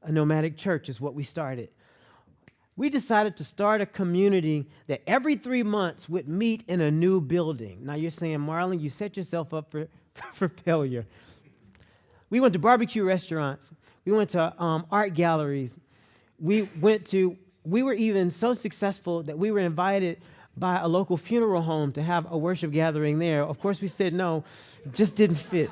a nomadic church is what we started. We decided to start a community that every 3 months would meet in a new building. Now you're saying, Marlon, you set yourself up for failure. We went to barbecue restaurants. We went to art galleries. We were even so successful that we were invited by a local funeral home to have a worship gathering there. Of course, we said no. It just didn't fit.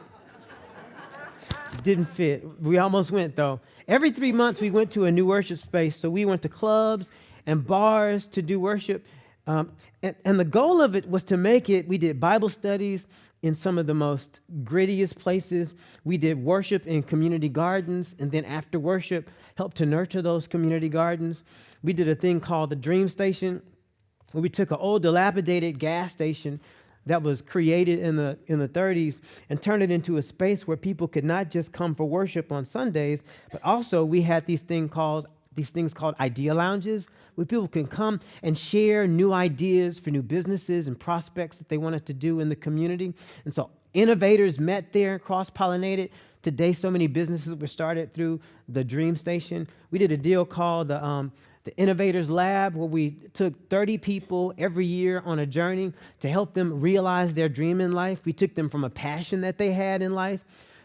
Didn't fit. We almost went, though. Every 3 months, we went to a new worship space. So we went to clubs and bars to do worship. And the goal of it was to make it, we did Bible studies in some of the most grittiest places. We did worship in community gardens. And then after worship, helped to nurture those community gardens. We did a thing called the Dream Station, where we took an old dilapidated gas station that was created in the 30s and turned it into a space where people could not just come for worship on Sundays, but also we had these things called idea lounges, where people can come and share new ideas for new businesses and prospects that they wanted to do in the community. And so innovators met there and cross-pollinated. Today, so many businesses were started through the Dream Station. We did a deal called the Innovators Lab, where we took 30 people every year on a journey to help them realize their dream in life. We took them from a passion that they had in life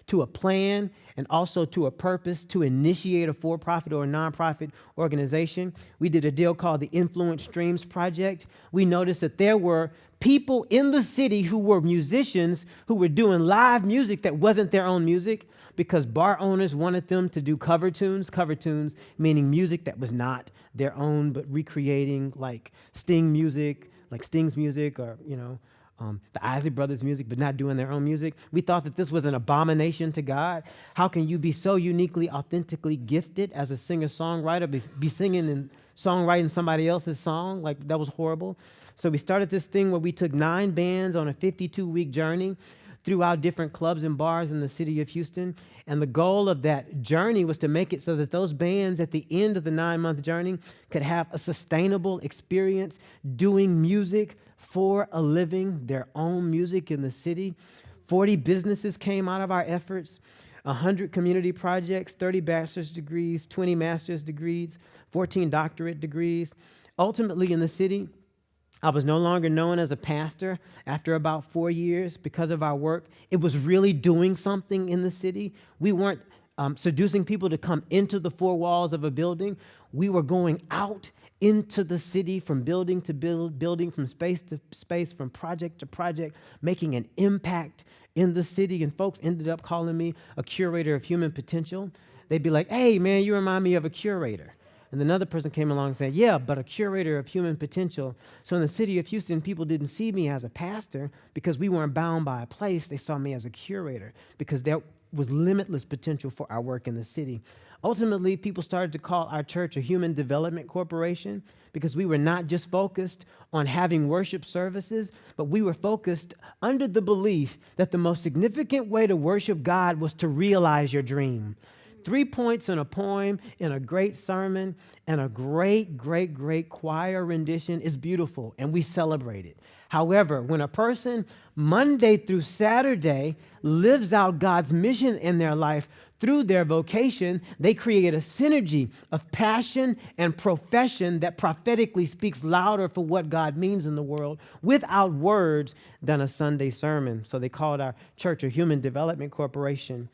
to a plan and also to a purpose to initiate a for-profit or a nonprofit organization. We did a deal called the Influence Streams Project. We noticed that there were people in the city who were musicians who were doing live music that wasn't their own music because bar owners wanted them to do cover tunes meaning music that was not their own, but recreating like Sting's music, or, the Isley Brothers music, but not doing their own music. We thought that this was an abomination to God. How can you be so uniquely, authentically gifted as a singer-songwriter, be singing and songwriting somebody else's song? Like, that was horrible. So we started this thing where we took 9 bands on a 52-week journey throughout different clubs and bars in the city of Houston. And the goal of that journey was to make it so that those bands at the end of the 9-month journey could have a sustainable experience doing music for a living, their own music in the city. 40 businesses came out of our efforts, 100 community projects, 30 bachelor's degrees, 20 master's degrees, 14 doctorate degrees. Ultimately in the city, I was no longer known as a pastor after about 4 years because of our work. It was really doing something in the city. We weren't seducing people to come into the 4 walls of a building. We were going out into the city from building to building, from space to space, from project to project, making an impact in the city. And folks ended up calling me a curator of human potential. They'd be like, hey, man, you remind me of a curator. And another person came along and said, yeah, but a curator of human potential. So in the city of Houston, people didn't see me as a pastor because we weren't bound by a place. They saw me as a curator because there was limitless potential for our work in the city. Ultimately, people started to call our church a human development corporation because we were not just focused on having worship services, but we were focused under the belief that the most significant way to worship God was to realize your dream. 3 points in a poem, in a great sermon, and a great, great, great choir rendition is beautiful, and we celebrate it. However, when a person Monday through Saturday lives out God's mission in their life through their vocation, they create a synergy of passion and profession that prophetically speaks louder for what God means in the world without words than a Sunday sermon. So they called our church a human development corporation.